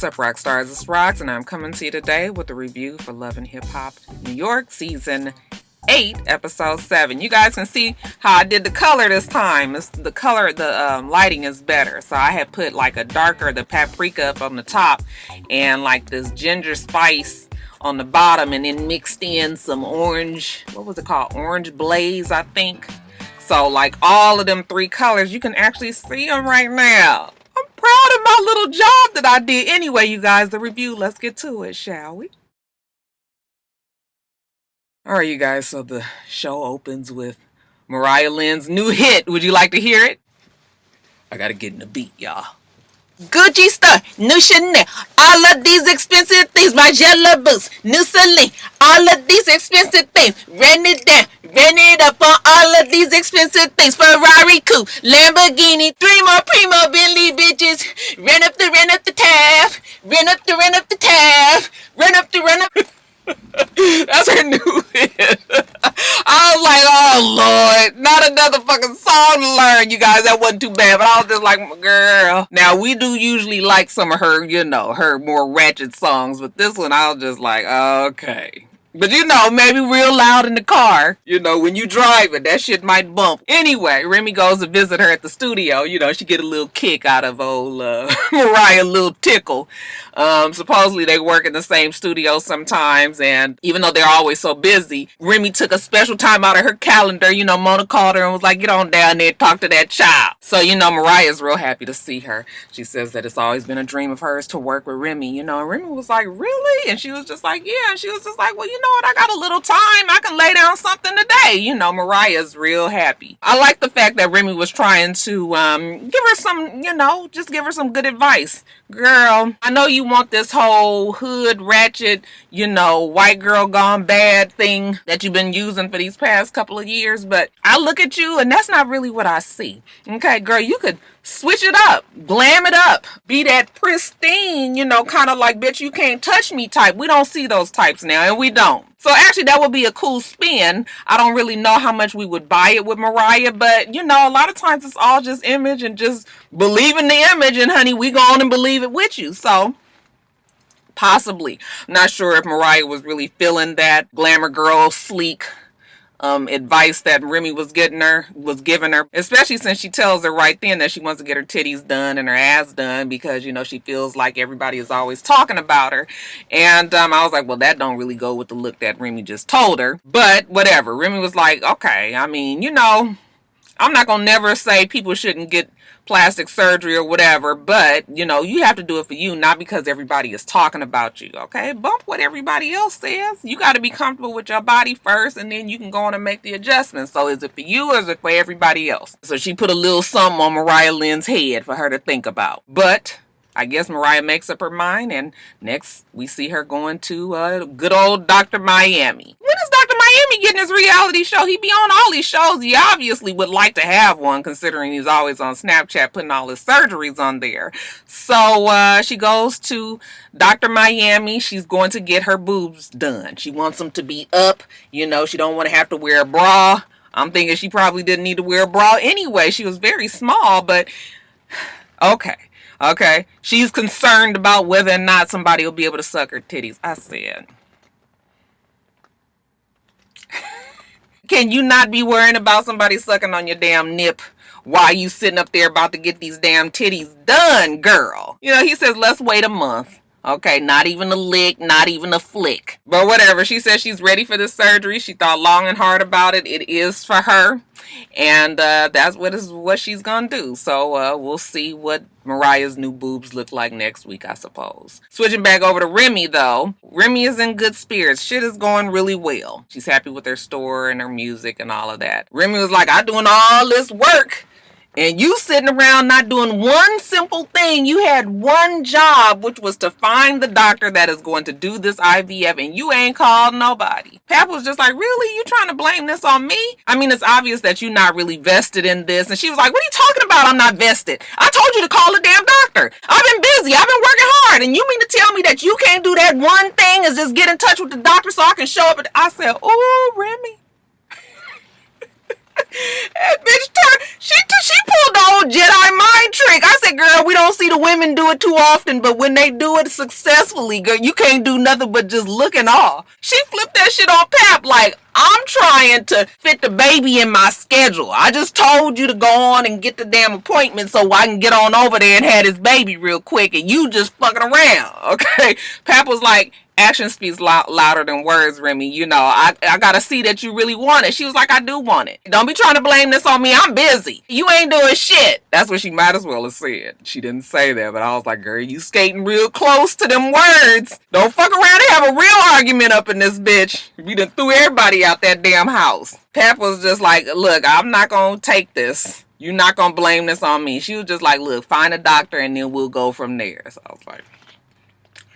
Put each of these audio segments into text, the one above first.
up, rock stars? It's Rox, and I'm coming to you today with a review for Love and Hip Hop New York, Season 8, Episode 7. You guys can see how I did the color this time. The lighting is better. So I had put like the paprika up on the top and like this ginger spice on the bottom, and then mixed in some orange, Orange Blaze, I think. So like all of them 3 colors, you can actually see them right now. I'm proud of my little job that I did. Anyway, you guys, the review, let's get to it, shall we? All right, you guys, so the show opens with Mariah Lynn's new hit. Would you like to hear it? I gotta get in the beat, y'all. Gucci store, new Chanel, all of these expensive things, my yellow boots, new Celine, all of these expensive things, rent it down, rent it up on all of these expensive things, Ferrari coupe, Lamborghini, 3 more primo Bentley bitches, rent up the tab, rent up the tab, rent up. That's her new hit. I was like, oh Lord, not another fucking song to learn, you guys. That wasn't too bad, but I was just like, girl. Now, we do usually like some of her, her more ratchet songs, but this one I was just like, okay. But maybe real loud in the car. When you drive it, that shit might bump. Anyway, Remy goes to visit her at the studio. She get a little kick out of old Mariah, a little tickle. Supposedly they work in the same studio sometimes, and even though they're always so busy, Remy took a special time out of her calendar. Mona called her and was like, get on down there and talk to that child. So, Mariah's real happy to see her. She says that it's always been a dream of hers to work with Remy, and Remy was like, really? And she was just like, yeah. And she was just like, well, you know what? I got a little time. I can lay down something today. Mariah's real happy. I like the fact that Remy was trying to give her some, just give her some good advice. Girl, I know you want this whole hood ratchet, white girl gone bad thing that you've been using for these past couple of years, but I look at you and that's not really what I see. Okay, girl, you could switch it up, glam it up, be that pristine, kind of like, bitch, you can't touch me type. We don't see those types now, and we don't. So actually, that would be a cool spin. I don't really know how much we would buy it with Mariah, but, a lot of times it's all just image and just believe in the image, and honey, we go on and believe it with you. So possibly. I'm not sure if Mariah was really feeling that glamour girl, sleek advice that Remy was giving her, especially since she tells her right then that she wants to get her titties done and her ass done because, she feels like everybody is always talking about her. And I was like, well, that don't really go with the look that Remy just told her. But whatever. Remy was like, okay, I mean, I'm not going to never say people shouldn't get plastic surgery or whatever, but, you have to do it for you, not because everybody is talking about you, okay? Bump what everybody else says. You got to be comfortable with your body first, and then you can go on and make the adjustments. So is it for you or is it for everybody else? So she put a little something on Mariah Lynn's head for her to think about. But I guess Mariah makes up her mind, and next we see her going to good old Dr. Miami. When is Dr. Miami getting his reality show? He be on all these shows. He obviously would like to have one, considering he's always on Snapchat putting all his surgeries on there. So she goes to Dr. Miami. She's going to get her boobs done. She wants them to be up. She don't want to have to wear a bra. I'm thinking she probably didn't need to wear a bra anyway. She was very small, but okay. Okay, she's concerned about whether or not somebody will be able to suck her titties. I said, can you not be worrying about somebody sucking on your damn nip while you sitting up there about to get these damn titties done, girl? He says, let's wait a month. Okay, not even a lick, not even a flick. But whatever, she says she's ready for this surgery. She thought long and hard about it. It is for her. And that's what she's going to do. So we'll see what Mariah's new boobs look like next week, I suppose. Switching back over to Remy, though. Remy is in good spirits. Shit is going really well. She's happy with her store and her music and all of that. Remy was like, I'm doing all this work, and you sitting around not doing one simple thing. You had one job, which was to find the doctor that is going to do this IVF, and you ain't called nobody. Pap was just like, really? You trying to blame this on me? I mean, it's obvious that you're not really vested in this. And she was like, what are you talking about? I'm not vested. I told you to call the damn doctor. I've been busy. I've been working hard. And you mean to tell me that you can't do that one thing is just get in touch with the doctor so I can show up? I said, oh, Remy. That bitch she pulled the old Jedi mind trick. I said, girl, we don't don't see the women do it too often, but when they do it successfully, girl, you can't do nothing but just look and awe. She flipped that shit on Pap like, I'm trying to fit the baby in my schedule. I just told you to go on and get the damn appointment so I can get on over there and have this baby real quick, and you just fucking around, okay? Pap was like, action speaks louder than words, Remy. You know, I gotta see that you really want it. She was like, I do want it. Don't be trying to blame this on me. I'm busy. You ain't doing shit. That's what she might as well have said. She didn't say that, but I was like, girl, you skating real close to them words. Don't fuck around and have a real argument up in this bitch. We done threw everybody out that damn house. Pap was just like, look, I'm not gonna take this. You're not gonna blame this on me. She was just like, look, find a doctor and then we'll go from there. So I was like,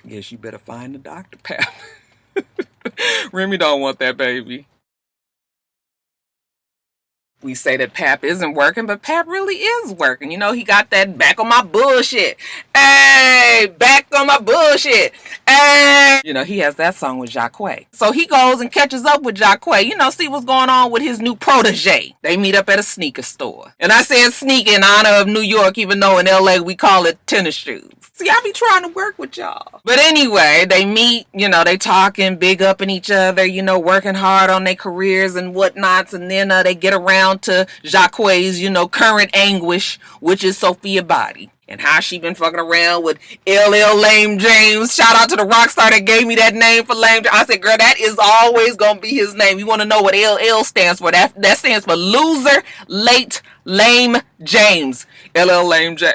I guess you better find the doctor, Pap. Remy don't want that baby. We say that Pap isn't working, but Pap really is working. You know, he got that back on my bullshit. Hey, back on my bullshit. Hey. You know, he has that song with Jacquay. So he goes and catches up with Jacquay, you know, see what's going on with his new protege. They meet up at a sneaker store. And I said sneaker in honor of New York, even though in LA we call it tennis shoes. See, I be trying to work with y'all. But anyway, they meet, you know, they talking, big upping each other, you know, working hard on their careers and whatnots. And then they get around to Jacquay's, you know, current anguish, which is Sophia Body. And how she been fucking around with LL Lame James. Shout out to the rock star that gave me that name for Lame James. I said, girl, that is always gonna be his name. You want to know what LL stands for? That stands for Loser Late Lame James. LL Lame James.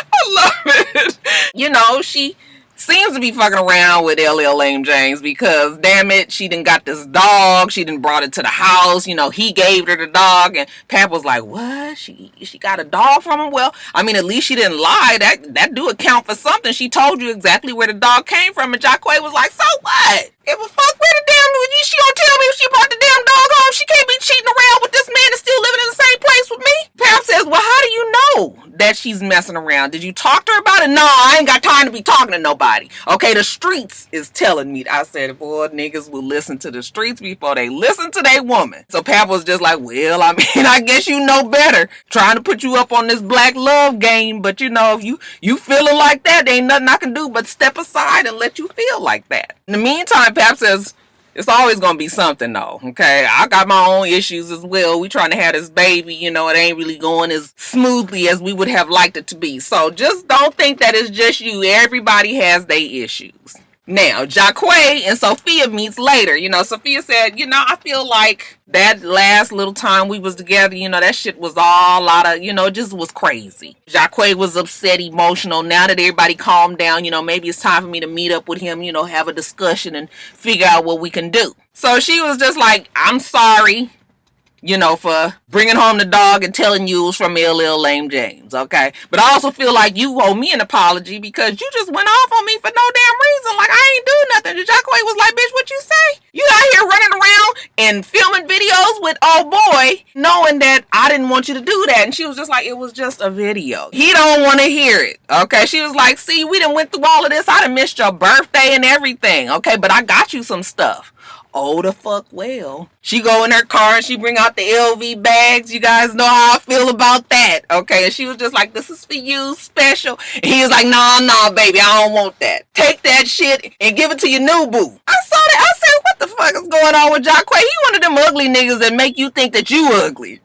I love it. You know, she seems to be fucking around with LL Lame James because, damn it, she done got this dog. She done brought it to the house. You know, he gave her the dog. And Pap was like, what? She got a dog from him? Well, I mean, at least she didn't lie. That do account for something. She told you exactly where the dog came from. And Jacquay was like, so what? Give a fuck where the damn, she don't tell me if she brought the damn dog home. She can't be cheating around with this man that's still living in the same place with me. Pap says, well, how do you know that she's messing around? Did you talk to her about it? No, I ain't got time to be talking to nobody. Okay, the streets is telling me. I said, boy, niggas will listen to the streets before they listen to their woman. So Pap was just like, well, I mean, I guess you know better. Trying to put you up on this black love game. But, you know, if you feeling like that, there ain't nothing I can do but step aside and let you feel like that. In the meantime, Pap says, it's always going to be something, though, okay? I got my own issues as well. We trying to have this baby, you know, it ain't really going as smoothly as we would have liked it to be. So just don't think that it's just you. Everybody has their issues. Now, Jacquay and Sophia meets later. You know, Sophia said, you know, I feel like that last little time we was together, you know, that shit was all a lot of, you know, it just was crazy. Jacquay was upset, emotional. Now that everybody calmed down, you know, maybe it's time for me to meet up with him, you know, have a discussion and figure out what we can do. So she was just like, I'm sorry, you know, for bringing home the dog and telling you it was from LL Lame James, okay? But I also feel like you owe me an apology because you just went off on me for no damn reason. Like, I ain't do nothing. Jacquay was like, bitch, what you say? You out here running around and filming videos with old boy knowing that I didn't want you to do that. And she was just like, it was just a video. He don't want to hear it, okay? She was like, see, we done went through all of this. I done missed your birthday and everything, okay? But I got you some stuff. Oh, the fuck well. She go in her car and she bring out the LV bags. You guys know how I feel about that. Okay, and she was just like, this is for you, special. And he was like, nah, baby, I don't want that. Take that shit and give it to your new boo. I saw that. I said, what the fuck is going on with Jacquay? He one of them ugly niggas that make you think that you ugly.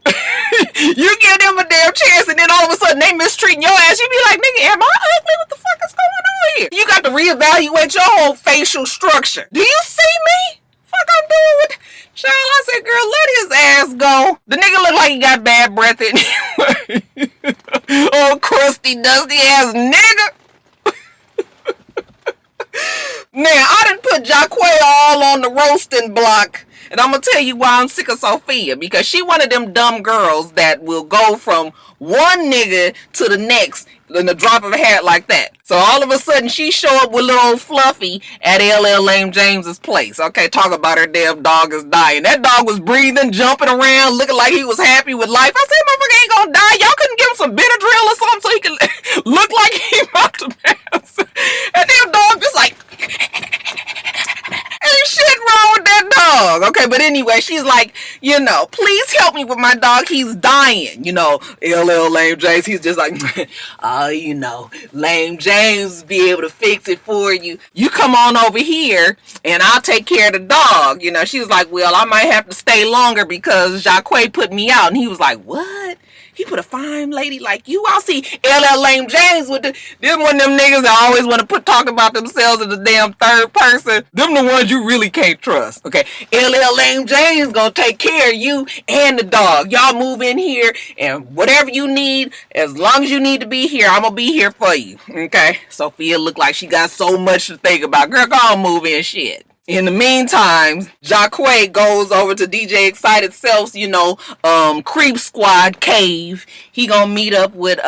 You give them a damn chance and then all of a sudden they mistreating your ass. You be like, nigga, am I ugly? What the fuck is going on here? You got to reevaluate your whole facial structure. Do you see me? I'm doing with child. I said, girl, let his ass go. The nigga look like he got bad breath anyway. Oh, crusty, dusty ass nigga. Now, I done put Jacquay all on the roasting block. And I'm going to tell you why I'm sick of Sophia. Because she one of them dumb girls that will go from one nigga to the next in the drop of a hat like that. So all of a sudden she show up with little old Fluffy at LL Lame James's place. Okay, talk about her damn dog is dying. That dog was breathing, jumping around, looking like he was happy with life. I said, motherfucker ain't gonna die. Y'all couldn't give him some Benadryl or something so he can look like he about to pass. And damn dog just like... And shit wrong with that dog. Okay, but anyway, she's like, please help me with my dog. He's dying. LL Lame James, he's just like, oh, Lame James be able to fix it for you. You come on over here and I'll take care of the dog. She was like, well, I might have to stay longer because Jacquay put me out. And he was like, what? He put a fine lady like you. I'll see LL Lame James with them one of them niggas that always want to talk about themselves in the damn third person. Them the ones you really can't trust. Okay, LL Lame James gonna take care of you and the dog. Y'all move in here and whatever you need, as long as you need to be here, I'm gonna be here for you. Okay, Sophia looked like she got so much to think about. Girl, go on, move in shit. In the meantime, Jacquay goes over to DJ Excited Self's, Creep Squad cave. He gonna meet up with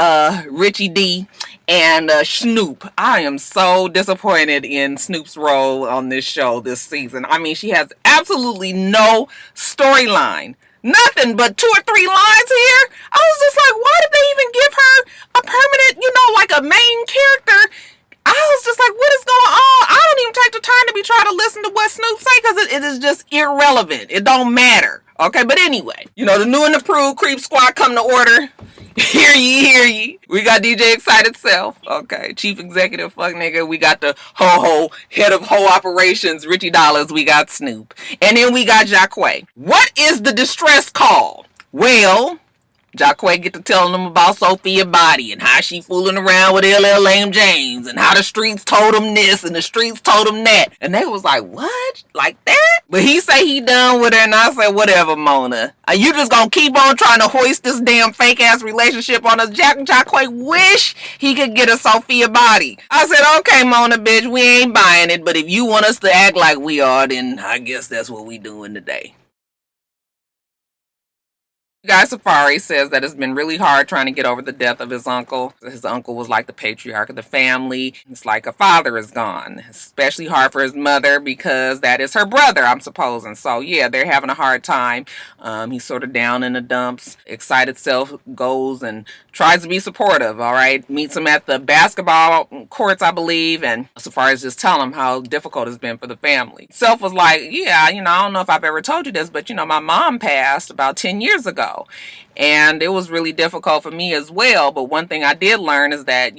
Richie D and Snoop. I am so disappointed in Snoop's role on this show this season. I mean, she has absolutely no storyline. Nothing but 2 or 3 lines here. I was just like, why did they even give her a permanent, like a main character? I was just like, what is going on? I don't even take the time to be trying to listen to what Snoop say because it is just irrelevant. It don't matter. Okay, but anyway, the new and approved Creep Squad come to order. Hear ye. We got DJ Excited Self. Okay, Chief Executive fuck nigga. We got the ho head of ho operations, Richie Dollars. We got Snoop. And then we got Jacquay. What is the distress call? Well, Jacquay get to telling them about Sophia Body and how she fooling around with LL Lame James and how the streets told him this and the streets told him that. And they was like, what? Like that? But he say he done with her and I said, whatever, Mona. Are you just gonna keep on trying to hoist this damn fake ass relationship on us? Jacquay wish he could get a Sophia Body. I said, okay, Mona, bitch, we ain't buying it. But if you want us to act like we are, then I guess that's what we doing today. Guy Safari says that it's been really hard trying to get over the death of his uncle. His uncle was like the patriarch of the family. It's like a father is gone. Especially hard for his mother because that is her brother, I'm supposing. So yeah, they're having a hard time. He's sort of down in the dumps. Excited Self goes and tries to be supportive, all right? Meets him at the basketball courts, I believe, and Safari's just telling him how difficult it's been for the family. Self was like, yeah, I don't know if I've ever told you this, but my mom passed about 10 years ago. And it was really difficult for me as well. But one thing I did learn is that,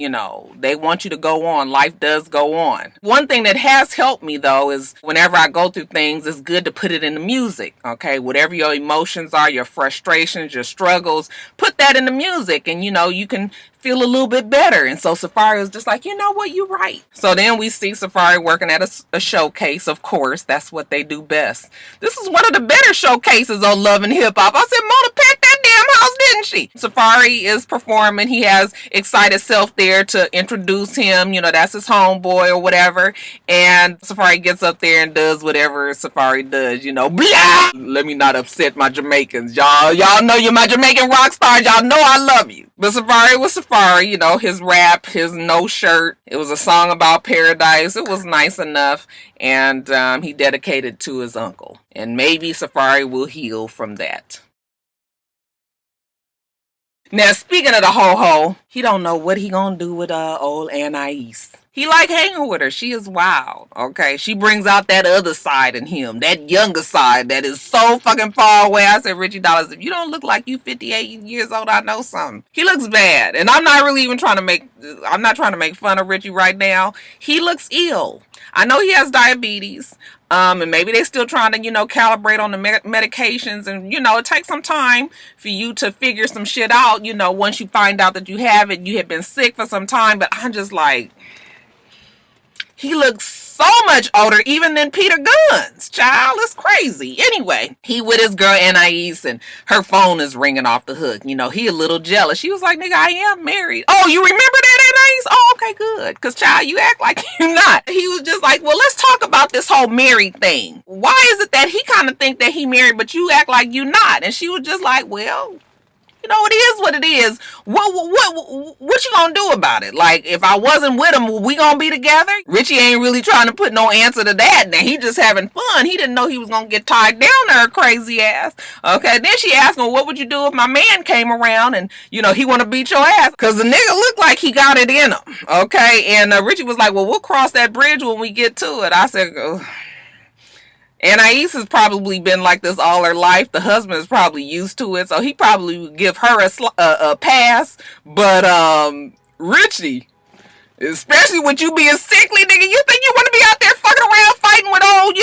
they want you to go on. Life does go on. One thing that has helped me, though, is whenever I go through things, it's good to put it in the music. Okay, whatever your emotions are, your frustrations, your struggles, put that in the music. And, you can feel a little bit better. And so Safari was just like, you know what, you're right. So then we see Safari working at a showcase. Of course, that's what they do best. This is one of the better showcases on Love and Hip Hop. I said, Mona packed that damn house, didn't she? Safari is performing. He has Excited Self there to introduce him. That's his homeboy or whatever. And Safari gets up there and does whatever Safari does, blah! Let me not upset my Jamaicans. Y'all know you're my Jamaican rock stars. Y'all know I love you. But Safari was Safari, his rap, his no shirt. It was a song about paradise. It was nice enough. And he dedicated to his uncle. And maybe Safari will heal from that. Now, speaking of the ho-ho, he don't know what he gonna do with old Anais. He like hanging with her. She is wild, okay? She brings out that other side in him, that younger side that is so fucking far away. I said, Richie Dollars, if you don't look like you 58 years old, I know something. He looks bad. And I'm not really even trying to make fun of Richie right now. He looks ill. I know he has diabetes. And maybe they're still trying to, calibrate on the medications. And, it takes some time for you to figure some shit out. Once you find out that you have it, you have been sick for some time. But I'm just like, he looks so much older even than Peter Guns. Child, it's crazy. Anyway, he with his girl Anais and her phone is ringing off the hook. He a little jealous. She was like, nigga, I am married. Oh, you remember that, Anais? Oh, okay, good. Because, child, you act like you're not. He was just like, well, let's talk about this whole married thing. Why is it that he kind of think that he married, but you act like you not? And she was just like, well, it is what it is. What you gonna do about it? Like, if I wasn't with him, we gonna be together? Richie ain't really trying to put no answer to that. Now, he just having fun. He didn't know he was gonna get tied down to her crazy ass. Okay, then she asked him, what would you do if my man came around and, he want to beat your ass? Because the nigga looked like he got it in him. Okay, and Richie was like, well, we'll cross that bridge when we get to it. I said, Anais has probably been like this all her life. The husband is probably used to it, so he probably would give her a pass. But Richie, especially with you being sickly, nigga, you think you want to be out there fucking around fighting with old,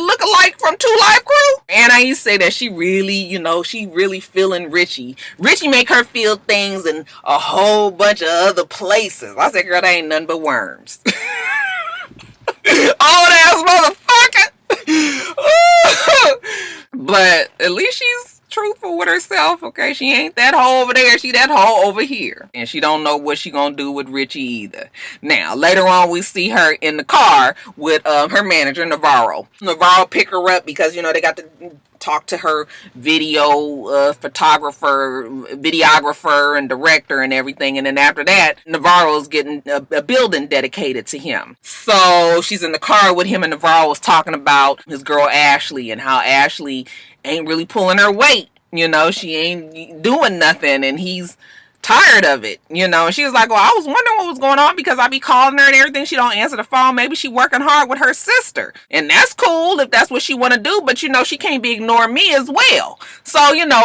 look-alike from 2 Live Crew? Anais say that she really, she really feeling Richie. Richie make her feel things in a whole bunch of other places. I said, girl, that ain't nothing but worms. Old ass motherfucker. But at least she's truthful with herself, okay? She ain't that hoe over there, she that hoe over here. And she don't know what she gonna do with Richie either. Now, later on, we see her in the car with her manager, Navarro. Navarro pick her up because, they got to talk to her videographer and director and everything. And then after that, Navarro's getting a building dedicated to him. So she's in the car with him, and Navarro was talking about his girl Ashley and how Ashley ain't really pulling her weight. She ain't doing nothing, and he's tired of it, and she was like, well, I was wondering what was going on because I be calling her and everything. She don't answer the phone. Maybe she working hard with her sister, and that's cool if that's what she want to do, but she can't be ignoring me as well. So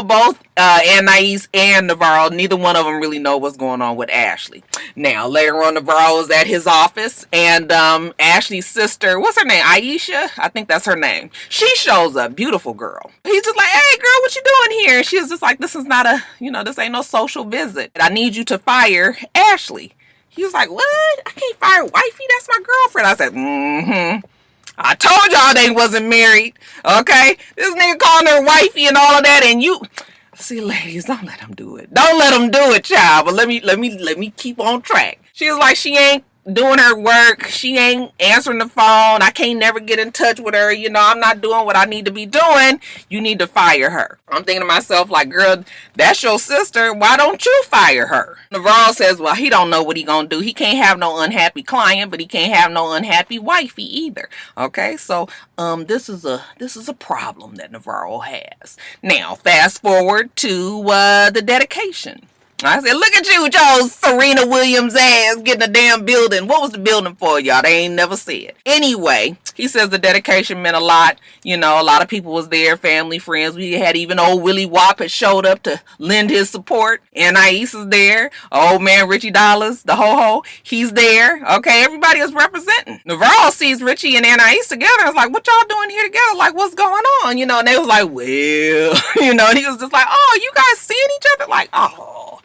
both Anais and Navarro, neither one of them really know what's going on with Ashley. Now later on, Navarro is at his office, and Ashley's sister, what's her name, Aisha, I think that's her name, she shows up. Beautiful girl. He's just like, hey girl, what you doing here? And she's just like, this is not a, this ain't no social visit. I need you to fire Ashley. He was like, what? I can't fire wifey? That's my girlfriend. I said, I told y'all they wasn't married. Okay? This nigga calling her wifey and all of that, and you... See, ladies, don't let him do it. Don't let him do it, child. But let me keep on track. She was like, she ain't doing her work. She ain't answering the phone. I can't never get in touch with her. I'm not doing what I need to be doing. You need to fire her. I'm thinking to myself, like, girl, that's your sister. Why don't you fire her? Navarro says, well, he don't know what he gonna do. He can't have no unhappy client, but he can't have no unhappy wifey either. Okay, so this is a problem that Navarro has. Now, fast forward to the dedication. I said, look at you with your Serena Williams ass getting a damn building. What was the building for, y'all? They ain't never said. Anyway, he says the dedication meant a lot. A lot of people was there, family, friends. We had even old Willie Wop had showed up to lend his support. Anais is there. Old man Richie Dollars, the ho-ho, he's there. Okay, everybody is representing. Navarro sees Richie and Anais together and was like, what y'all doing here together? Like, what's going on? And they was like, well, and he was just like, oh, you guys seeing each other? Like, oh.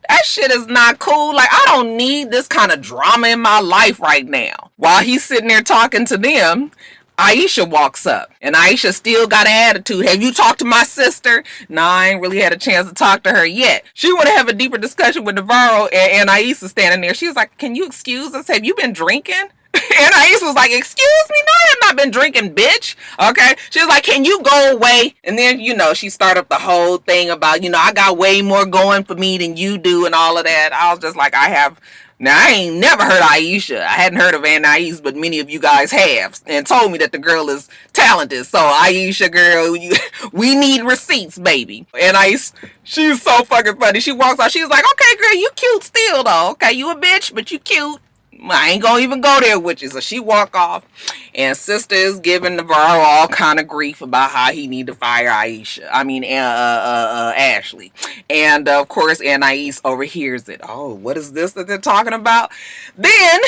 That shit is not cool. Like, I don't need this kind of drama in my life right now. While he's sitting there talking to them, Aisha walks up. And Aisha still got an attitude. Have you talked to my sister? No, I ain't really had a chance to talk to her yet. She want to have a deeper discussion with Navarro, and Aisha standing there. She was like, can you excuse us? Have you been drinking? And Aisha was like, excuse me? No, I have not been drinking, bitch. Okay? She was like, can you go away? And then, she started up the whole thing about, I got way more going for me than you do and all of that. I was just like, now, I ain't never heard of Aisha. I hadn't heard of Anais, but many of you guys have, and told me that the girl is talented. So, Aisha, girl, we need receipts, baby. Anais, she's so fucking funny. She walks out. She's like, okay, girl, you cute still, though. Okay, you a bitch, but you cute. I ain't gonna even go there with you. So she walk off, and sister is giving Navarro all kind of grief about how he need to fire Ashley. And of course, Anais overhears it. Oh, what is this that they're talking about? Then,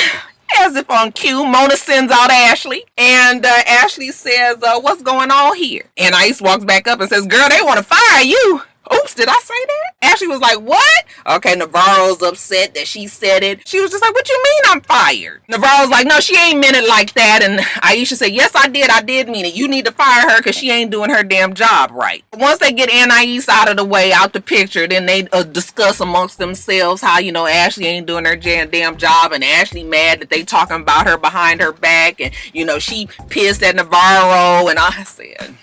as if on cue, Mona sends out Ashley, and Ashley says, what's going on here? And Anais walks back up and says, girl, they want to fire you. Oops, did I say that? Ashley was like, what? Okay, Navarro's upset that she said it. She was just like, what you mean I'm fired? Navarro's like, no, she ain't meant it like that. And Aisha said, yes, I did mean it. You need to fire her because she ain't doing her damn job right. Once they get Anais out of the way, out the picture, then they discuss amongst themselves how, Ashley ain't doing her damn job, and Ashley mad that they talking about her behind her back, and, she pissed at Navarro, and I said...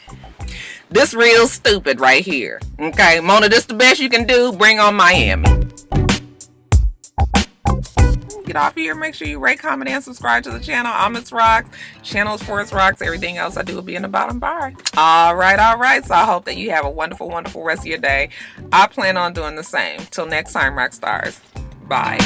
This real stupid right here. Okay, Mona, this the best you can do. Bring on Miami. Get off here. Make sure you rate, comment, and subscribe to the channel. I'm itsrox. Channel is for itsrox. Everything else I do will be in the bottom bar. All right. So I hope that you have a wonderful, wonderful rest of your day. I plan on doing the same. Till next time, rock stars. Bye.